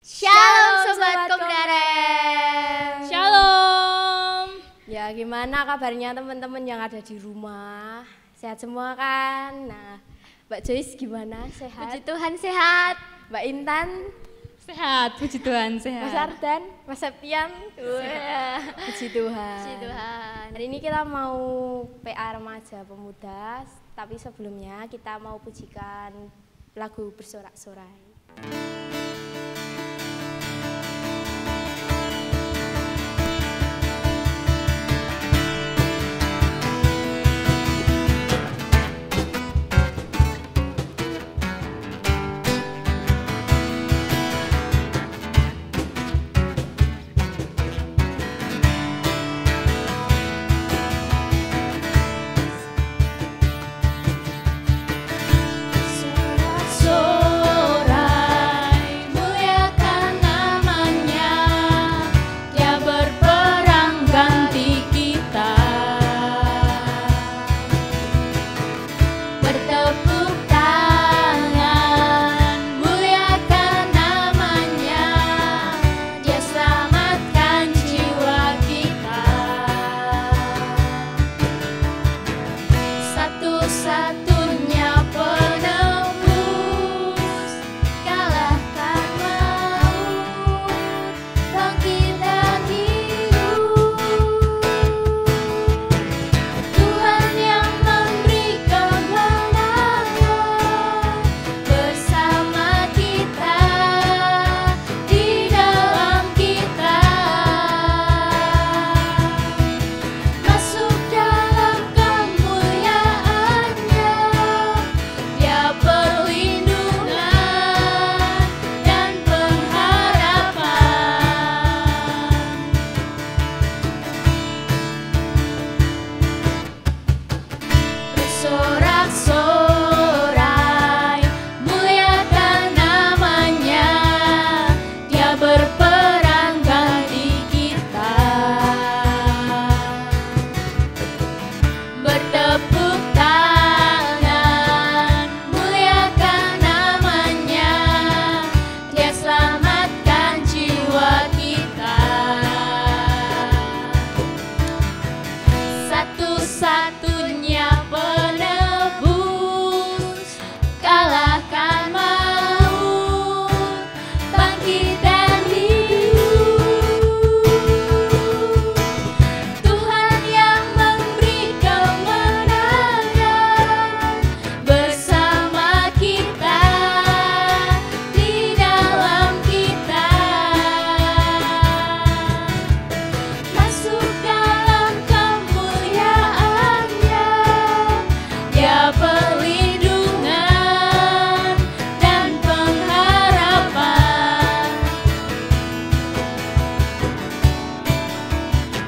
Shalom Sobat Komdarem. Shalom. Ya gimana kabarnya teman-teman yang ada di rumah? Sehat semua kan? Nah, Mbak Joyce gimana? Sehat? Puji Tuhan sehat. Mbak Intan? Sehat, puji Tuhan sehat. Mas Ardan? Mas Septian? Puji Tuhan. Puji Tuhan. Hari ini kita mau PA Remaja Pemuda, tapi sebelumnya kita mau pujikan lagu Bersorak-sorai.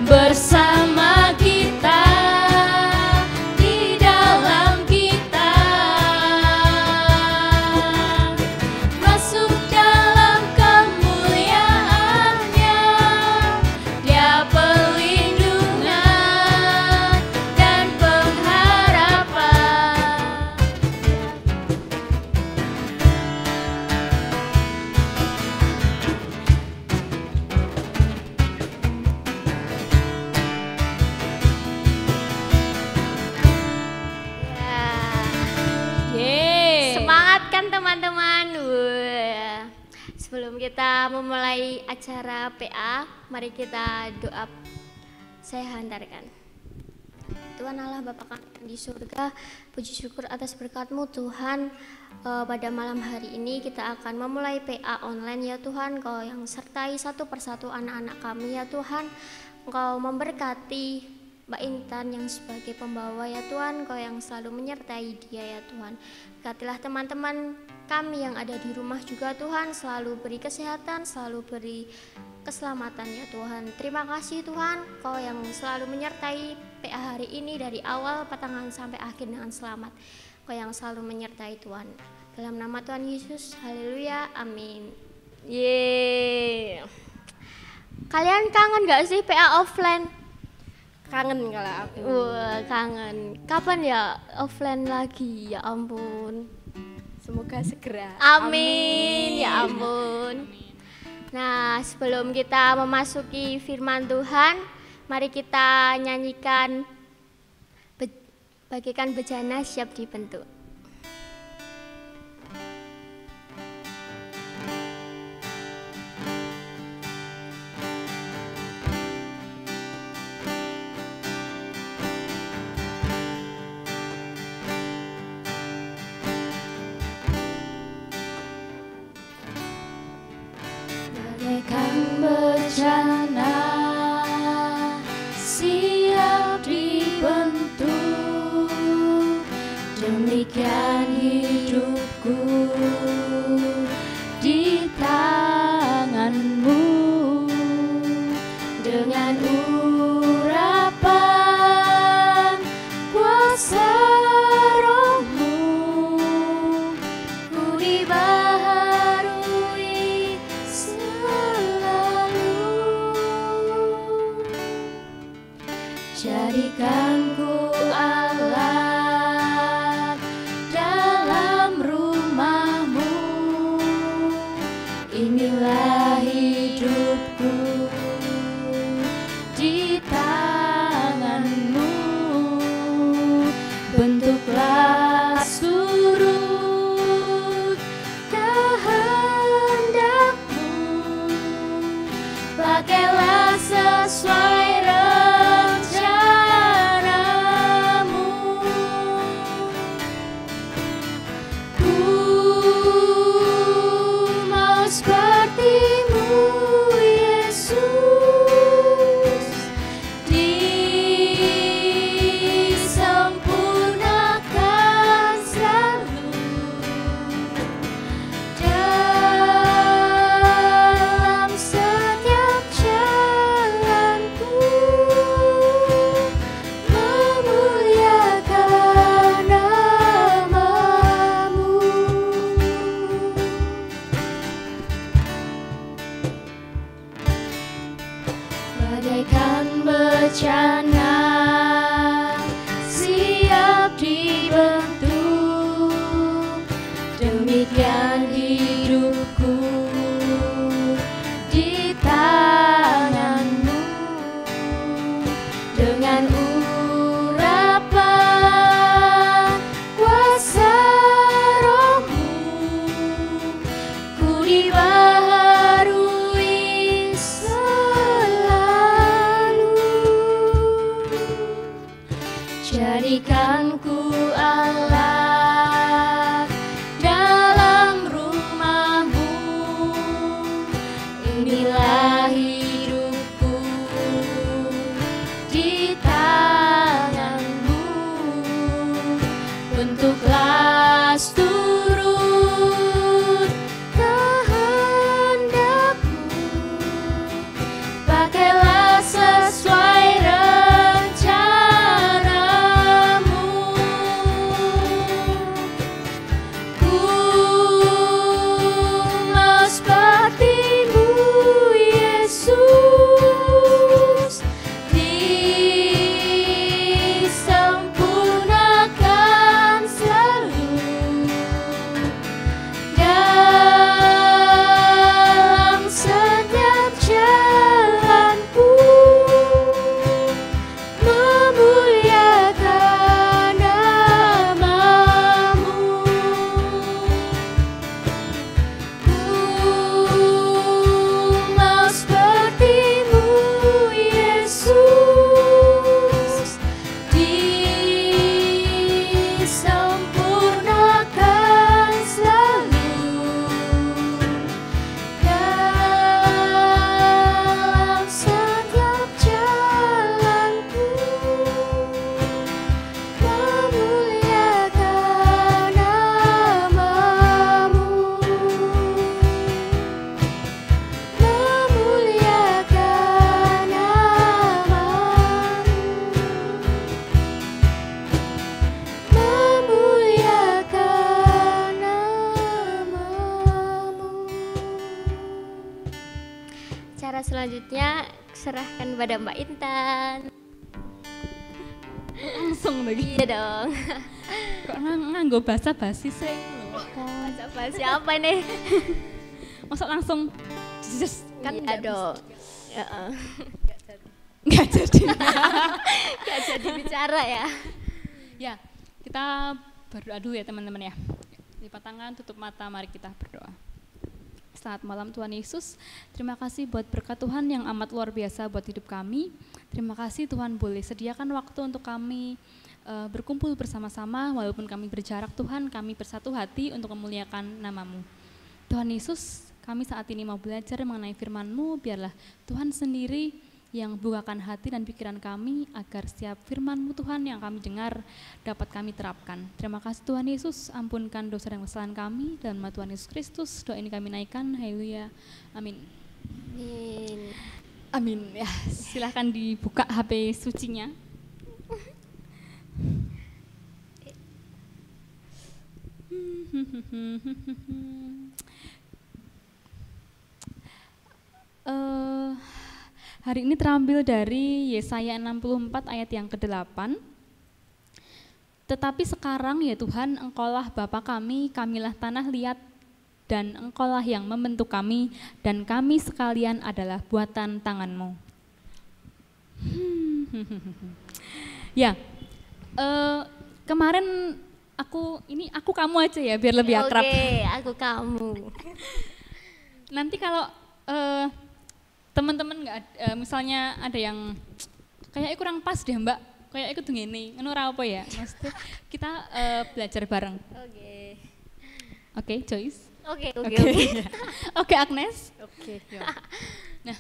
Bersama kita, di dalam kita, masuk dalam kemuliaan-Nya, Dia perlindungan dan pengharapan. Semangat kan teman-teman. Sebelum kita memulai acara PA, mari kita doa. Saya hantarkan. Tuhan Allah Bapa kami di surga, puji syukur atas berkat-Mu Tuhan. Pada malam hari ini kita akan memulai PA online ya Tuhan. Kau yang sertai satu persatu anak-anak kami ya Tuhan. Engkau memberkati Mbak Intan yang sebagai pembawa ya Tuhan, Kau yang selalu menyertai dia ya Tuhan. Berkatilah teman-teman kami yang ada di rumah juga Tuhan, selalu beri kesehatan, selalu beri keselamatan ya Tuhan. Terima kasih Tuhan, Kau yang selalu menyertai PA hari ini dari awal pertengahan sampai akhir dengan selamat. Kau yang selalu menyertai Tuhan. Dalam nama Tuhan Yesus, haleluya, amin. Yeay. Kalian kangen gak sih PA offline? Kangen kalau aku. Wah, kangen. Kapan ya offline lagi? Ya ampun. Semoga segera. Amin. Ya ampun. Nah, sebelum kita memasuki firman Tuhan, mari kita nyanyikan bagikan bejana siap dibentuk. Bagaikan bejana siap dibentuk, demikian hidupku di tanganmu. Dengan urapan kuasa Roh-Mu, ku dibaharui selalu. Jadikan ku alat dalam rumah-Mu, inilah hidupku di tangan-Mu. Bentuklah surut kehendak-Mu, pakailah sesuai rencana-Mu. Ku mau seperti-Mu, Yesus, disempurnakan selalu dalam setiap jalanku, memuliakan nama-Mu. Bagaikan bejana siap dibentuk, demikian hidupku di tangan-Mu. Dengan urapan kuasa Roh-Mu, ku dibaharui selalu. Jadikan ku alat dalam rumah-Mu, inilah hidupku di tangan-Mu. Bentuklah turut kehendak-Mu, pakailah sesuai rencana-Mu. Ku mau seperti-Mu, Yesus, disempurnakan selalu dalam setiap jalanku, memuliakan nama-Mu. Ku mau seperti-Mu, Yesus, disempurnakan selalu dalam setiap jalanku, memuliakan nama-Mu. Memuliakan nama-Mu. Memuliakan nama-Mu. Cara selanjutnya serahkan pada Mbak Intan. Langsung lagi. Iya dong. Kok nganggo basa-basi sing lho. Bahasa siapa nih? Masa langsung Just Kan nggak dong. Heeh. nggak jadi. Gak jadi bicara ya. Ya, kita berdoa dulu ya teman-teman ya. Lipat tangan, tutup mata, mari kita berdoa. Selamat malam Tuhan Yesus, terima kasih buat berkat Tuhan yang amat luar biasa buat hidup kami. Terima kasih Tuhan boleh sediakan waktu untuk kami berkumpul bersama-sama, walaupun kami berjarak Tuhan, kami bersatu hati untuk memuliakan nama-Mu. Tuhan Yesus, kami saat ini mau belajar mengenai firman-Mu, biarlah Tuhan sendiri yang bukakan hati dan pikiran kami agar setiap firman-Mu Tuhan yang kami dengar dapat kami terapkan. Terima kasih Tuhan Yesus, ampunkan dosa dan kesalahan kami, dalam nama Tuhan Yesus Kristus doa ini kami naikkan, haleluya, amin. Amin. Amin. Ya, silahkan dibuka HP sucinya. Hari ini terambil dari Yesaya 64 ayat yang ke-8. Tetapi sekarang ya Tuhan, Engkaulah Bapa kami, kamilah tanah liat, dan Engkaulah yang membentuk kami, dan kami sekalian adalah buatan tangan-Mu. Ya, kemarin aku kamu aja ya, biar lebih akrab. Oke, aku kamu. Nanti kalau teman-teman nggak, misalnya ada yang kayak kurang pas deh Mbak, kayak ikut ngene, ngono ora apa ya? Maksudnya kita belajar bareng. Oke, Joyce. Oke. Oke, Agnes. Oke. Nah,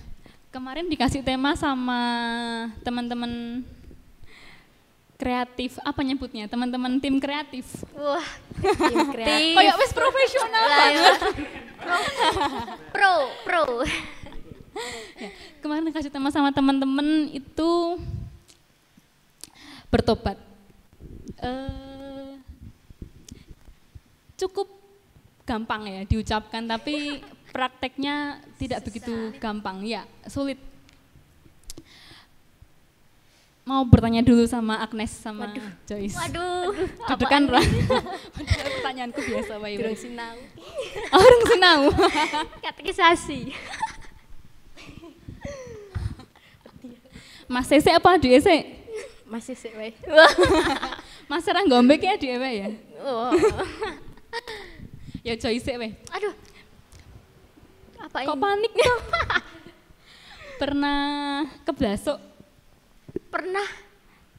kemarin dikasih tema sama teman-teman kreatif, apa nyebutnya? Teman-teman tim kreatif. Wah, tim kreatif. Kayak wis profesional banget. Pro. Ya, kemarin dikasih tema sama teman-teman itu bertobat. Cukup gampang ya diucapkan, tapi prakteknya tidak begitu gampang, ya sulit. Mau bertanya dulu sama Agnes sama Joyce. Waduh. Deg-degan lah. Pertanyaanku biasa Pak Ibu. Durung sinau. Orang sinau. Katekisasi. Mas Sese apa Adi Ese? Masih sih, wae. Mas Serang Gombek ya Adi Ewe ya? Oh. Ya Joyce we. Aduh. Apa Kok ini? panik ya? Pernah keblasok? Pernah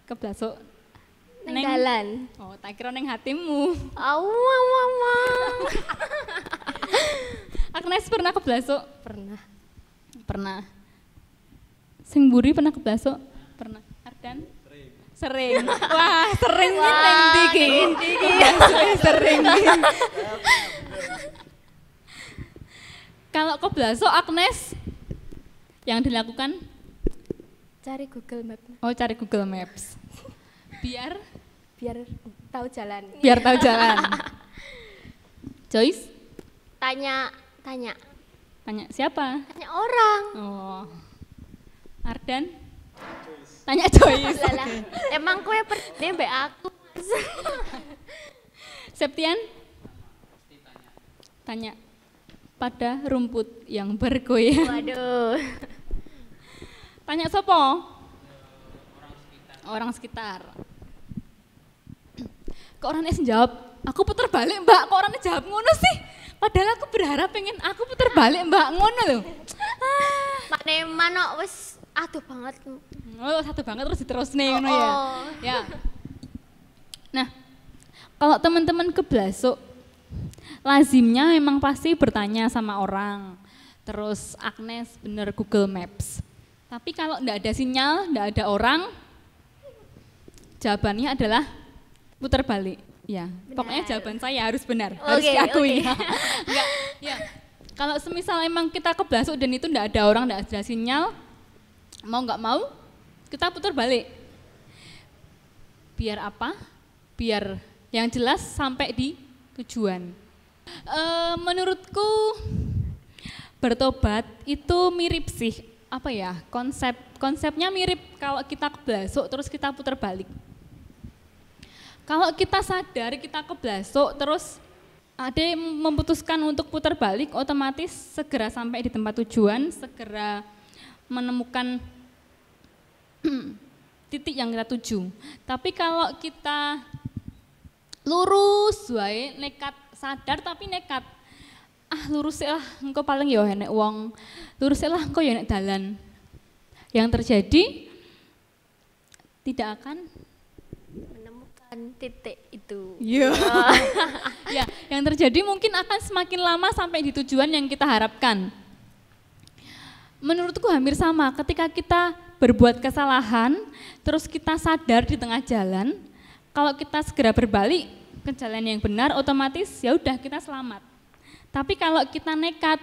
Keblasok neng dalan. Oh, tak kira neng hatimu. Mama. Agnes pernah keblasok? Pernah. Pernah. Sing mburi pernah keblasok? Pernah. Ardan? Sering. Wah, sering neng iki. Sering. Kalau keblasok Agnes yang dilakukan? Cari Google Map. Oh, cari Google Maps. Biar Tahu jalan. tahu jalan. Joyce? Tanya Tanya siapa? orang. Oh. Ardan? Tanya Joyce. Lah, emang kowe pernah mbak aku. Septian? Tanya pada rumput yang bergoyang. Waduh. Tanya sopo? Orang sekitar. Kok orangnya jawab, aku putar balik Mbak, kok orangnya jawab ngono sih? Padahal aku berharap pengen aku putar balik Mbak, ngono loh. Mano wis aduh banget. Oh, satu banget terus diterus nih ngono ya. Oh. Ya. Nah, kalau teman-teman keblasok, lazimnya memang pasti bertanya sama orang. Terus Agnes bener Google Maps. Tapi kalau enggak ada sinyal, enggak ada orang, jawabannya adalah putar balik. Ya, pokoknya jawaban saya harus benar, harus diakui. Enggak, ya. Kalau semisal emang kita keblasok dan itu enggak ada orang, enggak ada sinyal, mau nggak mau kita putar balik. Biar apa? Biar yang jelas sampai di tujuan. Menurutku bertobat itu mirip sih, apa ya, konsepnya mirip kalau kita keblasok terus kita putar balik. Kalau kita sadar kita keblasok terus ada yang memutuskan untuk putar balik, otomatis segera sampai di tempat tujuan, segera menemukan titik yang kita tuju. Tapi kalau kita lurus wae, nekat, sadar tapi nekat, lurus lah engko paling ya enek wong, lurus lah engko ya enek dalan. Yang terjadi tidak akan Menemukan titik itu. ya, yang terjadi mungkin akan semakin lama sampai di tujuan yang kita harapkan. Menurutku hampir sama, ketika kita berbuat kesalahan, terus kita sadar di tengah jalan, kalau kita segera berbalik ke jalan yang benar, otomatis ya udah kita selamat. Tapi kalau kita nekat,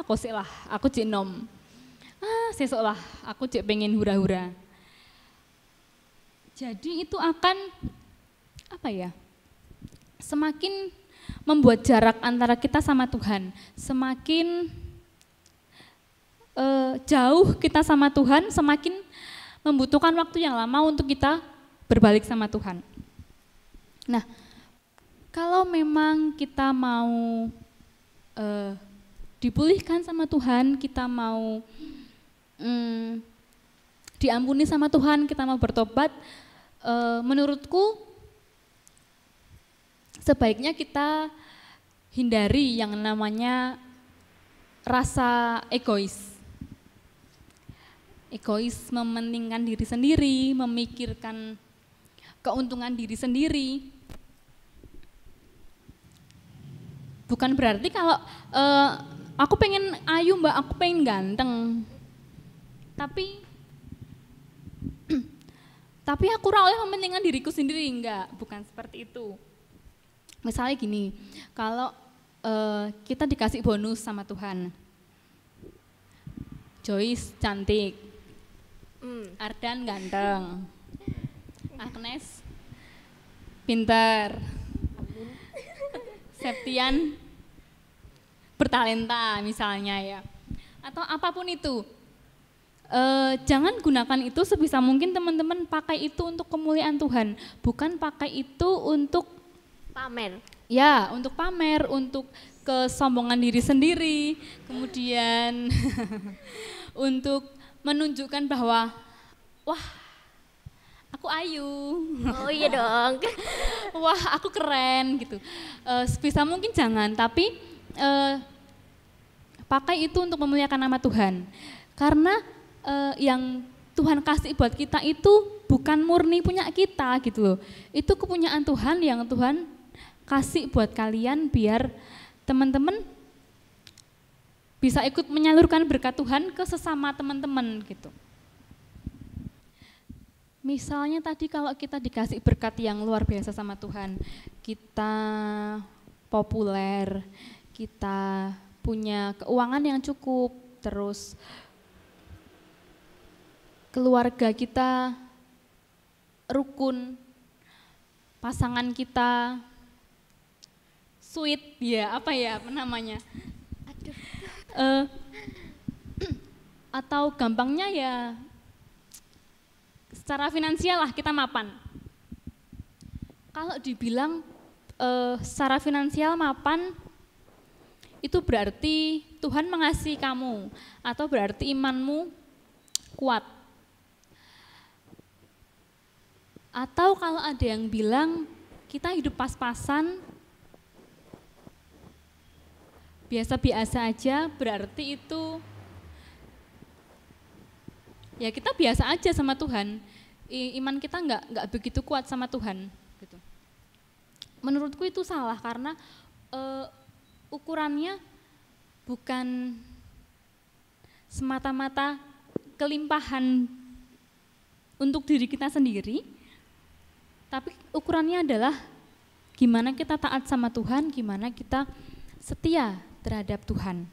kosek lah, aku cek nom, sesok lah, aku cek pengen hura-hura. Jadi itu akan semakin membuat jarak antara kita sama Tuhan, semakin jauh kita sama Tuhan, semakin membutuhkan waktu yang lama untuk kita berbalik sama Tuhan. Nah, kalau memang kita mau dipulihkan sama Tuhan, kita mau diampuni sama Tuhan, kita mau bertobat, menurutku sebaiknya kita hindari yang namanya rasa egois. Egois, mementingkan diri sendiri, memikirkan keuntungan diri sendiri. Bukan berarti kalau aku pengen ayu mbak, aku pengen ganteng, tapi aku oleh mementingkan diriku sendiri, enggak, bukan seperti itu. Misalnya gini, kalau kita dikasih bonus sama Tuhan, Joyce cantik, Ardan ganteng, Agnes pintar, Septian bertalenta misalnya ya, atau apapun itu. Jangan gunakan itu sebisa mungkin teman-teman pakai itu untuk kemuliaan Tuhan, bukan pakai itu untuk Pamer. ya, untuk pamer, untuk kesombongan diri sendiri, kemudian untuk menunjukkan bahwa wah aku ayu, Oh iya dong. wah aku keren gitu. Sebisa mungkin jangan, tapi pakai itu untuk memuliakan nama Tuhan. Karena yang Tuhan kasih buat kita itu bukan murni punya kita gitu loh. Itu kepunyaan Tuhan yang Tuhan kasih buat kalian biar teman-teman bisa ikut menyalurkan berkat Tuhan ke sesama teman-teman gitu. Misalnya tadi kalau kita dikasih berkat yang luar biasa sama Tuhan, kita populer, kita punya keuangan yang cukup, terus keluarga kita rukun, pasangan kita sweet, ya apa ya namanya? Atau gampangnya ya secara finansial lah kita mapan. Kalau dibilang secara finansial mapan, itu berarti Tuhan mengasihi kamu atau berarti imanmu kuat. Atau kalau ada yang bilang kita hidup pas-pasan, biasa-biasa aja, berarti itu ya kita biasa aja sama Tuhan. Iman kita nggak begitu kuat sama Tuhan. Gitu. Menurutku itu salah karena ukurannya bukan semata-mata kelimpahan untuk diri kita sendiri, tapi ukurannya adalah gimana kita taat sama Tuhan, gimana kita setia terhadap Tuhan.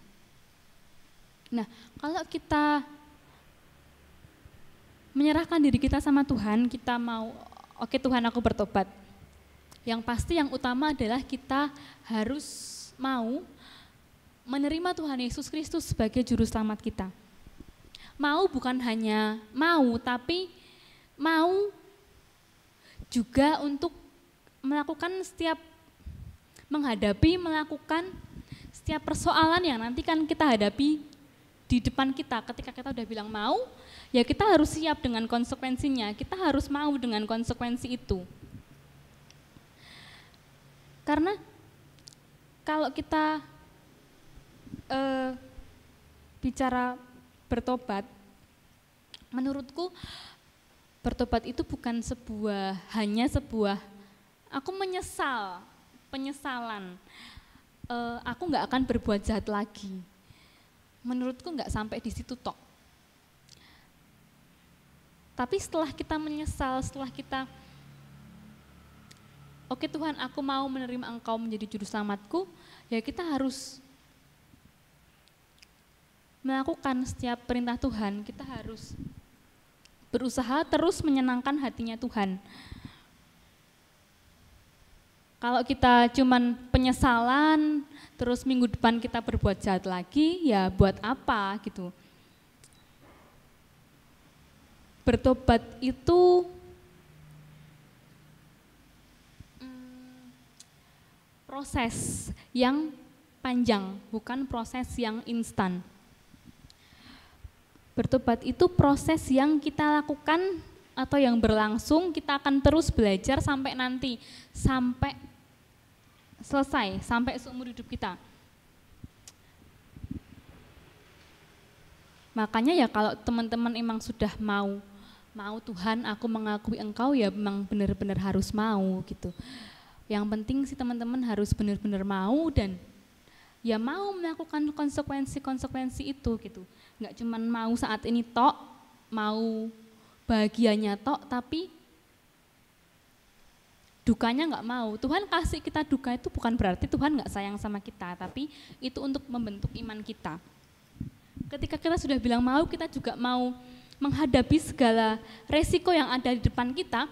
Nah, kalau kita menyerahkan diri kita sama Tuhan, kita mau, oke Tuhan aku bertobat. Yang pasti yang utama adalah kita harus mau menerima Tuhan Yesus Kristus sebagai juru selamat kita. Mau bukan hanya mau, tapi mau juga untuk melakukan setiap menghadapi, melakukan setiap persoalan yang nanti kan kita hadapi di depan kita. Ketika kita udah bilang mau, ya kita harus siap dengan konsekuensinya, kita harus mau dengan konsekuensi itu. Karena kalau kita bicara bertobat, menurutku bertobat itu bukan hanya sebuah aku menyesal, penyesalan, aku nggak akan berbuat jahat lagi. Menurutku nggak sampai di situ tok. Tapi setelah kita menyesal, setelah kita oke Tuhan, aku mau menerima Engkau menjadi juru selamatku, ya kita harus melakukan setiap perintah Tuhan, kita harus berusaha terus menyenangkan hatinya Tuhan. Kalau kita cuman penyesalan, terus minggu depan kita berbuat jahat lagi, ya buat apa gitu. Bertobat itu proses yang panjang, bukan proses yang instan. Bertobat itu proses yang kita lakukan atau yang berlangsung, kita akan terus belajar sampai nanti, sampai selesai, sampai seumur hidup kita. Makanya ya kalau teman-teman emang sudah mau Tuhan, aku mengakui Engkau, ya memang benar-benar harus mau gitu. Yang penting sih teman-teman harus benar-benar mau dan ya mau melakukan konsekuensi-konsekuensi itu gitu. Nggak cuman mau saat ini tok, mau bahagianya tok, tapi dukanya nggak mau. Tuhan kasih kita duka itu bukan berarti Tuhan nggak sayang sama kita, tapi itu untuk membentuk iman kita. Ketika kita sudah bilang mau, kita juga mau menghadapi segala resiko yang ada di depan kita.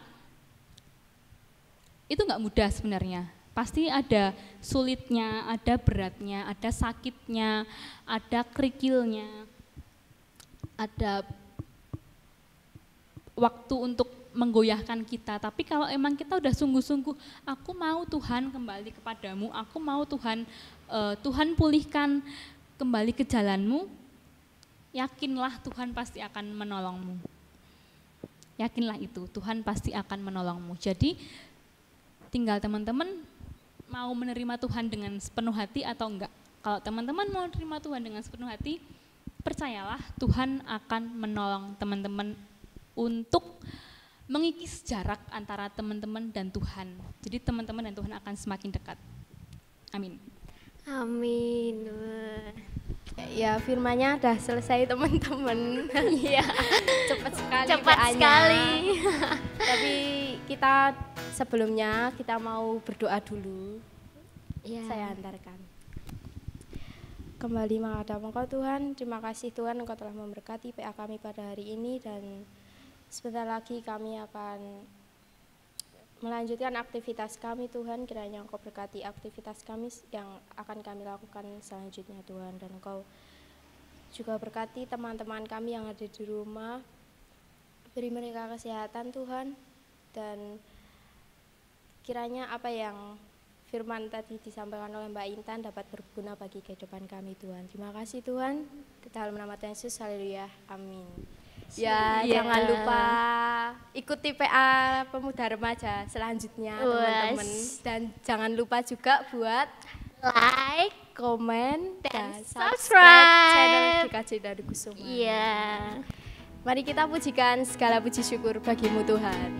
Itu nggak mudah sebenarnya. Pasti ada sulitnya, ada beratnya, ada sakitnya, ada kerikilnya, ada waktu untuk menggoyahkan kita. Tapi kalau emang kita udah sungguh-sungguh, aku mau Tuhan kembali kepadamu, aku mau Tuhan, Tuhan pulihkan kembali ke jalanmu, yakinlah Tuhan pasti akan menolongmu. Yakinlah itu, Tuhan pasti akan menolongmu. Jadi tinggal teman-teman mau menerima Tuhan dengan sepenuh hati atau enggak. Kalau teman-teman mau menerima Tuhan dengan sepenuh hati, percayalah Tuhan akan menolong teman-teman untuk mengikis jarak antara teman-teman dan Tuhan. Jadi teman-teman dan Tuhan akan semakin dekat. Amin. Amin. Ya, firman-Nya udah selesai teman-teman. Iya. Cepat sekali. Cepat PA-nya. sekali. Tapi kita sebelumnya kita mau berdoa dulu. Iya. Saya antarkan. Kembali menghadap Engkau Tuhan, terima kasih Tuhan Engkau telah memberkati PA kami pada hari ini dan sebentar lagi kami akan melanjutkan aktivitas kami Tuhan. Kiranya Engkau berkati aktivitas kami yang akan kami lakukan selanjutnya Tuhan, dan Engkau juga berkati teman-teman kami yang ada di rumah, beri mereka kesehatan Tuhan, dan kiranya apa yang firman tadi disampaikan oleh Mbak Intan dapat berguna bagi kehidupan kami Tuhan. Terima kasih Tuhan, di dalam nama Tuhan Yesus, haleluya, amin. Ya, jangan lupa ikuti PA Pemuda Remaja selanjutnya teman-teman, dan jangan lupa juga buat Like, komen dan dan subscribe channel GKJ dari Kusuma. Iya. Mari kita pujikan segala puji syukur bagimu Tuhan.